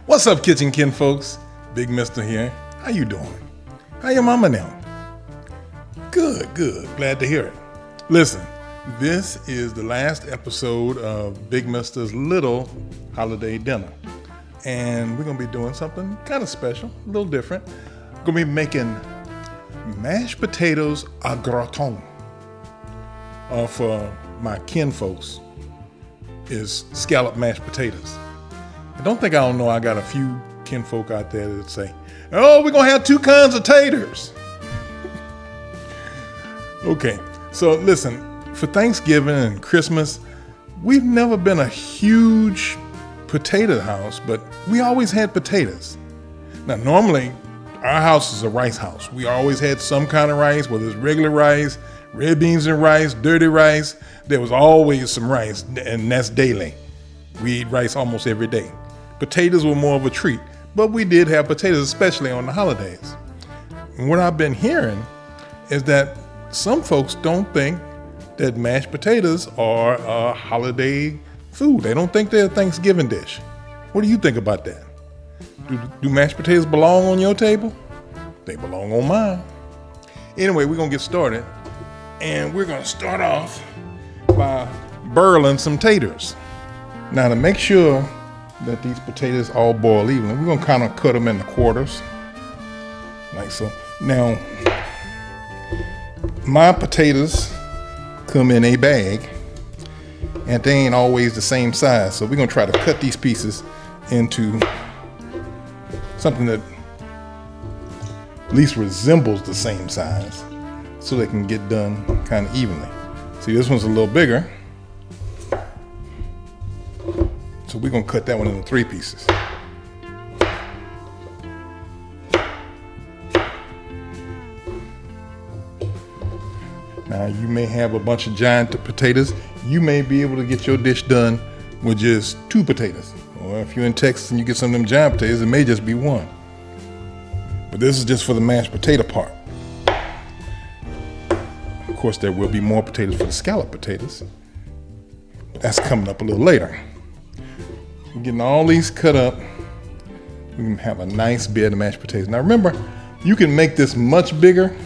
What's up, Kitchen Kinfolks? Bigmista here. How you doing? How your mama now? Good. Glad to hear it. Listen, this is the last episode of Bigmista's little holiday dinner. And we're going to be doing something kind of special, a little different. We're going to be making mashed potatoes au gratin. For my kinfolks is scalloped mashed potatoes. I don't know. I got a few kinfolk out there that say, oh, we're going to have two kinds of taters. Okay, so listen, for Thanksgiving and Christmas, we've never been a huge potato house, but we always had potatoes. Now, normally, our house is a rice house. We always had some kind of rice, whether it's regular rice, red beans and rice, dirty rice. There was always some rice, and that's daily. We eat rice almost every day. Potatoes were more of a treat, but we did have potatoes, especially on the holidays. And what I've been hearing is that some folks don't think that mashed potatoes are a holiday food. They don't think they're a Thanksgiving dish. What do you think about that? Do mashed potatoes belong on your table? They belong on mine. Anyway, we're going to get started, and we're going to start off by burling some taters. Now, to make sure that these potatoes all boil evenly, we're going to kind of cut them into quarters, like so. Now, my potatoes come in a bag, and they ain't always the same size, so we're going to try to cut these pieces into something that at least resembles the same size, so they can get done kind of evenly. See, this one's a little bigger, so we're going to cut that one into 3 pieces. Now, you may have a bunch of giant potatoes. You may be able to get your dish done with just 2 potatoes. Or if you're in Texas and you get some of them giant potatoes, it may just be 1. But this is just for the mashed potato part. Of course, there will be more potatoes for the scalloped potatoes. But that's coming up a little later. We're getting all these cut up. We can have a nice bed of mashed potatoes. Now remember, you can make this much bigger,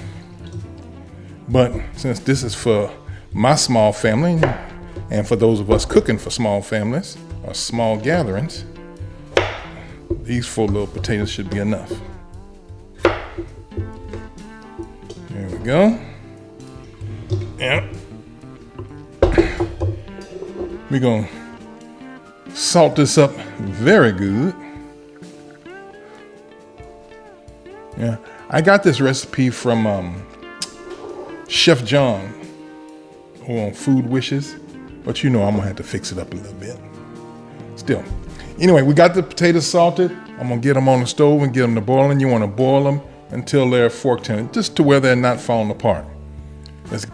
but since this is for my small family and for those of us cooking for small families or small gatherings, these 4 little potatoes should be enough. There we go. And we're going to salt this up very good. Yeah, I got this recipe from Chef John on Food Wishes, but I'm gonna have to fix it up a little bit. Still, anyway, we got the potatoes salted. I'm gonna get them on the stove and get them to boiling. You want to boil them until they're forked in, just to where they're not falling apart.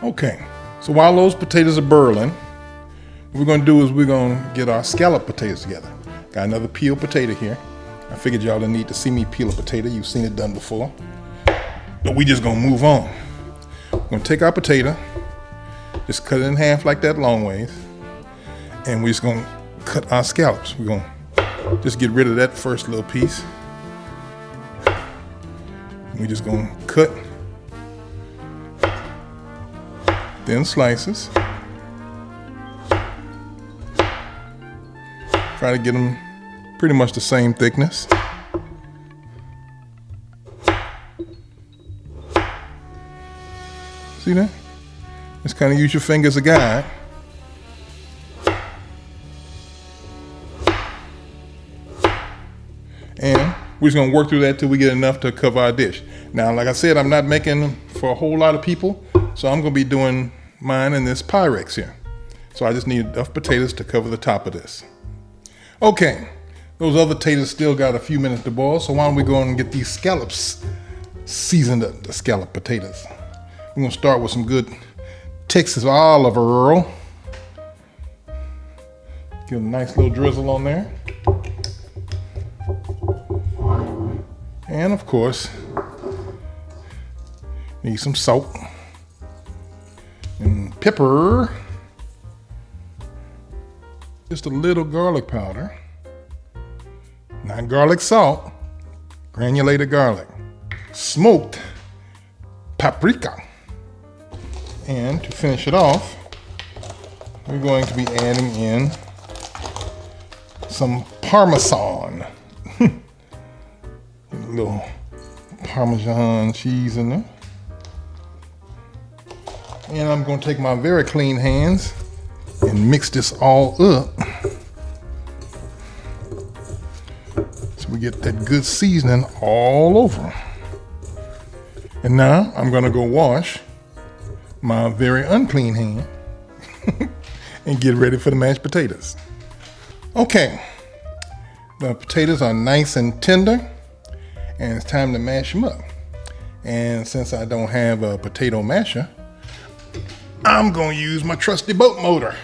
Okay, so while those potatoes are burling, what we're gonna do is we're gonna get our scalloped potatoes together. Got another peeled potato here. I figured y'all didn't need to see me peel a potato. You've seen it done before. But we just gonna move on. We're gonna take our potato, just cut it in half like that long ways, and we're just gonna cut our scallops. We're gonna just get rid of that first little piece. We're just gonna cut thin slices. Try to get them pretty much the same thickness. See that? Just kind of use your finger as a guide. And we're just gonna work through that till we get enough to cover our dish. Now, like I said, I'm not making them for a whole lot of people, so I'm gonna be doing mine in this Pyrex here. So I just need enough potatoes to cover the top of this. Okay, those other potatoes still got a few minutes to boil, so why don't we go and get these scallops seasoned up, the scalloped potatoes. We're gonna start with some good Texas olive oil. Give a nice little drizzle on there. And of course, need some salt and pepper. Just a little garlic powder. not garlic salt, granulated garlic, smoked paprika. And to finish it off, we're going to be adding in some Parmesan. A little Parmesan cheese in there. And I'm going to take my very clean hands and mix this all up so we get that good seasoning all over. And now I'm going to go wash my very unclean hand and get ready for the mashed potatoes. Okay, the potatoes are nice and tender, and it's time to mash them up. And since I don't have a potato masher, I'm gonna use my trusty boat motor.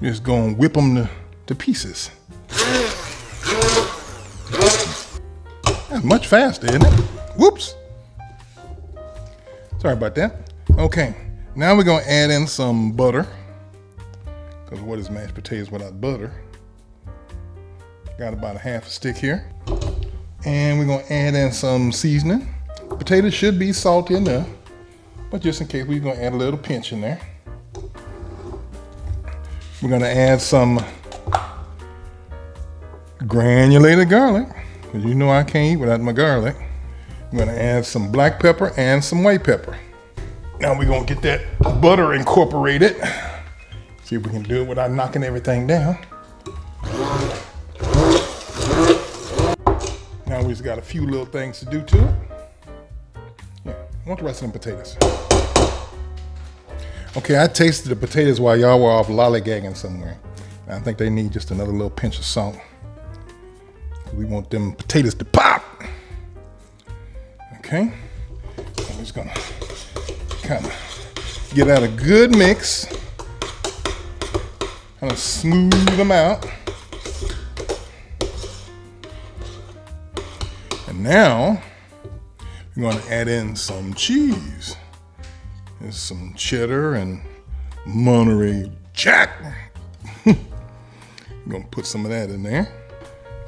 Just gonna whip them to pieces. That's much faster, isn't it? Whoops. Sorry about that. Okay, now we're gonna add in some butter. Because what is mashed potatoes without butter? Got about a half a stick here. And we're gonna add in some seasoning. Potatoes should be salty enough, but just in case, we're gonna add a little pinch in there. We're gonna add some granulated garlic, because you know I can't eat without my garlic. I'm gonna add some black pepper and some white pepper. Now we're gonna get that butter incorporated. See if we can do it without knocking everything down. Now we just got a few little things to do to it. Yeah, I want the rest of them potatoes. Okay, I tasted the potatoes while y'all were off lollygagging somewhere. I think they need just another little pinch of salt. We want them potatoes to pop. Okay, I'm just gonna kind of get out a good mix. Kind of smooth them out. And now we're going to add in some cheese. There's some cheddar and Monterey Jack. I'm going to put some of that in there.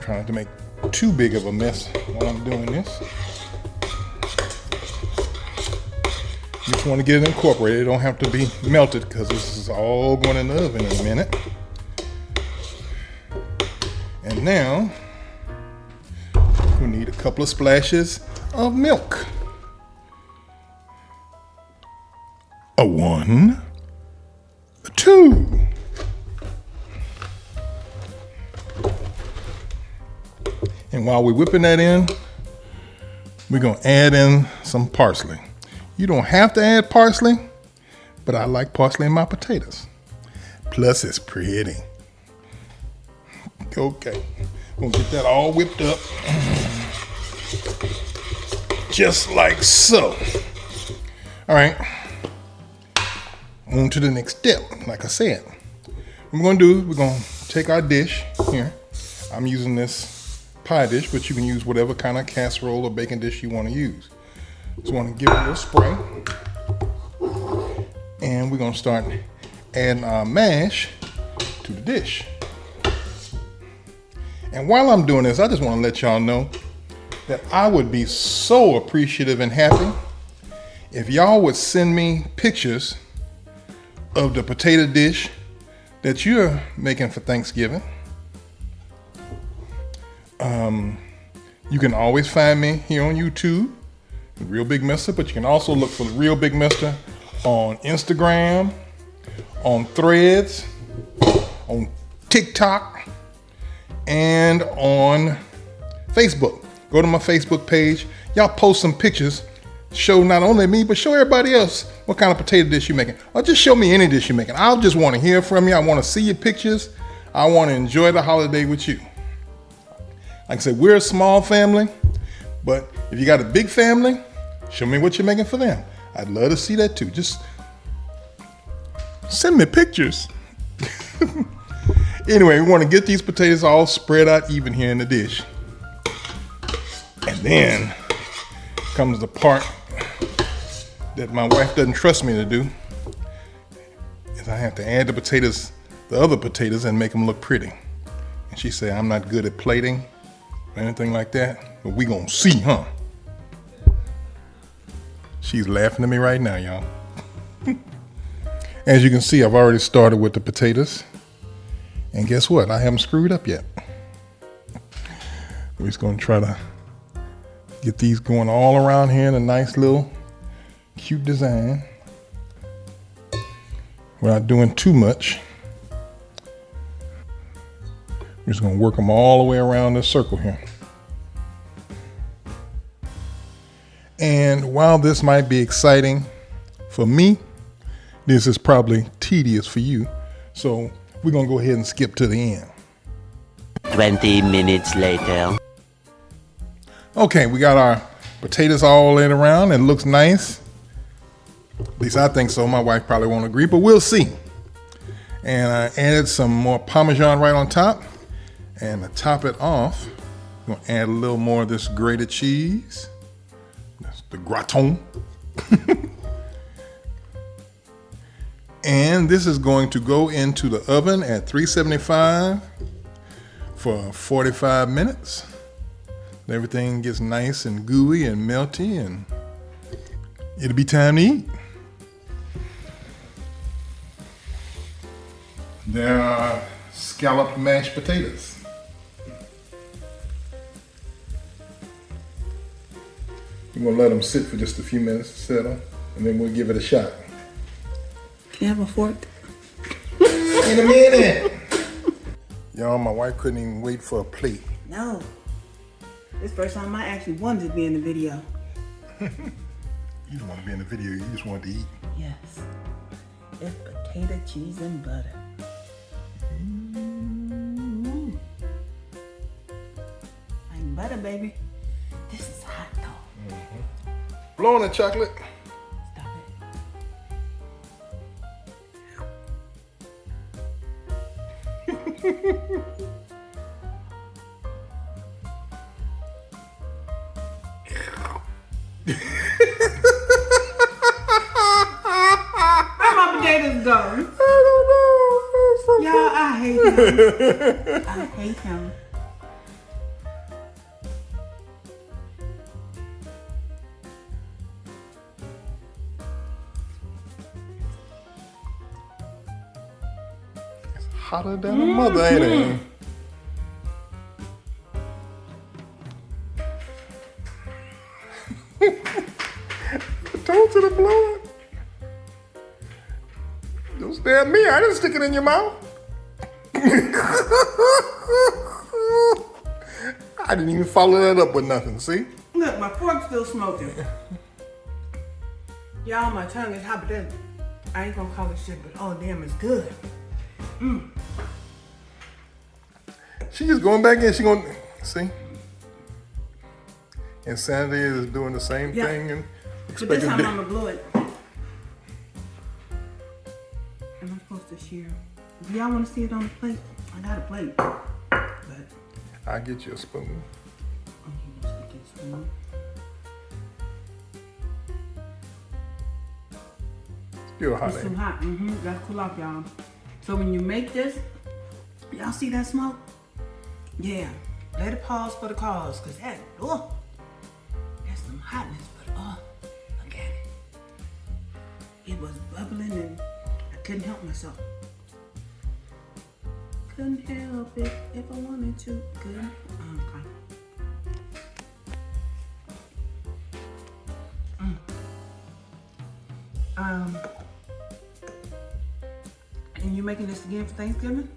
Trying not to make too big of a mess while I'm doing this. Just want to get it incorporated. It don't have to be melted because this is all going in the oven in a minute. And now we need a couple of splashes of milk. A 1, a 2. And while we're whipping that in, we're going to add in some parsley. You don't have to add parsley, but I like parsley in my potatoes. Plus, it's pretty. Okay, we'll get that all whipped up. Just like so. All right, on to the next step. Like I said, what we're going to do is we're going to take our dish here. I'm using this pie dish, but you can use whatever kind of casserole or baking dish you want to use. Just want to give it a little spray. And we're going to start adding our mash to the dish. And while I'm doing this, I just want to let y'all know that I would be so appreciative and happy if y'all would send me pictures of the potato dish that you're making for Thanksgiving. You can always find me here on YouTube, Real Bigmista, but you can also look for Real Bigmista on Instagram, on Threads, on TikTok, and on Facebook. Go to my Facebook page. Y'all post some pictures. Show not only me, but show everybody else what kind of potato dish you're making. Or just show me any dish you're making. I just want to hear from you. I want to see your pictures. I want to enjoy the holiday with you. Like I said, we're a small family, but if you got a big family, show me what you're making for them. I'd love to see that too. Just send me pictures. Anyway, we want to get these potatoes all spread out even here in the dish. And then comes the part that my wife doesn't trust me to do, is I have to add the other potatoes, and make them look pretty. And she said, I'm not good at plating. anything like that. But we gonna see, huh? She's laughing at me right now, y'all. As you can see, I've already started with the potatoes. And guess what? I haven't screwed up yet. We're just gonna try to get these going all around here in a nice little cute design. We're not doing too much. We're just gonna work them all the way around this circle here. And while this might be exciting for me, this is probably tedious for you. So we're gonna go ahead and skip to the end. 20 minutes later. Okay, we got our potatoes all laid around. It looks nice. At least I think so. My wife probably won't agree, but we'll see. And I added some more Parmesan right on top. And to top it off, I'm gonna add a little more of this grated cheese. That's the gratin. And this is going to go into the oven at 375 for 45 minutes. Everything gets nice and gooey and melty, and it'll be time to eat. There are scalloped mashed potatoes. We're gonna let them sit for just a few minutes to settle, and then we'll give it a shot. Can I have a fork? In a minute. Y'all, my wife couldn't even wait for a plate. No. This first time I actually wanted to be in the video. You don't want to be in the video, you just want to eat. Yes. It's potato, cheese, and butter. Like butter, baby. This is hot though. Blow on the chocolate. Stop it. Where my potatoes go? I don't know. Y'all, I hate him. I hate him. It's hotter than a mother, ain't it? Told you to blow it. Don't stare at me. I didn't stick it in your mouth. I didn't even follow that up with nothing. See? Look, my fork's still smoking. Y'all, my tongue is hot, but then I ain't gonna call it shit, but oh damn, it's good. She just going back in. She going see. Insanity is doing the same thing and But this expecting. time I'm gonna blow it. And I'm supposed to share. Do y'all want to see it on the plate? I got a plate, but I get you a spoon. let's get this one. Still hot. It's too Ain't it? hot. Gotta cool off, y'all. So when you make this, y'all see that smoke? Yeah. Let it pause for the cause, cause that's some hotness. But look at it. It was bubbling and I couldn't help myself. Couldn't help it if I wanted to. Couldn't. And you making this again for Thanksgiving?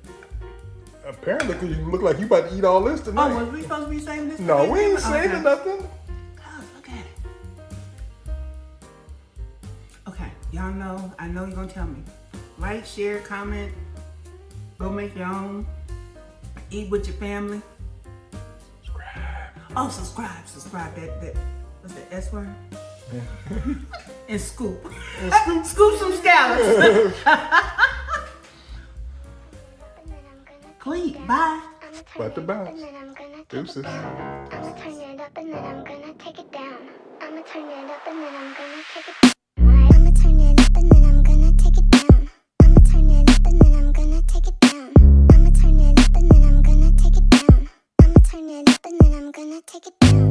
Apparently, because you look like you about to eat all this tonight. Oh, was we supposed to be saving this? for No, we ain't Thanksgiving? saving nothing. Oh, look at it. Okay, y'all know, I know you're gonna tell me. Like, share, comment, go make your own. Eat with your family. Subscribe. Oh, subscribe. That what's the S word? And scoop. Scoop some scallops. Cleat, bye. About to bounce. Deuces. I'ma turn it up and then I'm gonna take it down. I'ma turn it up and then I'm gonna take it down. I'ma turn it up and then I'm gonna take it down. I'ma turn it up and then I'm gonna take it down. I'ma turn it up and then I'm gonna take it down. I'ma turn it up and then I'm gonna take it down.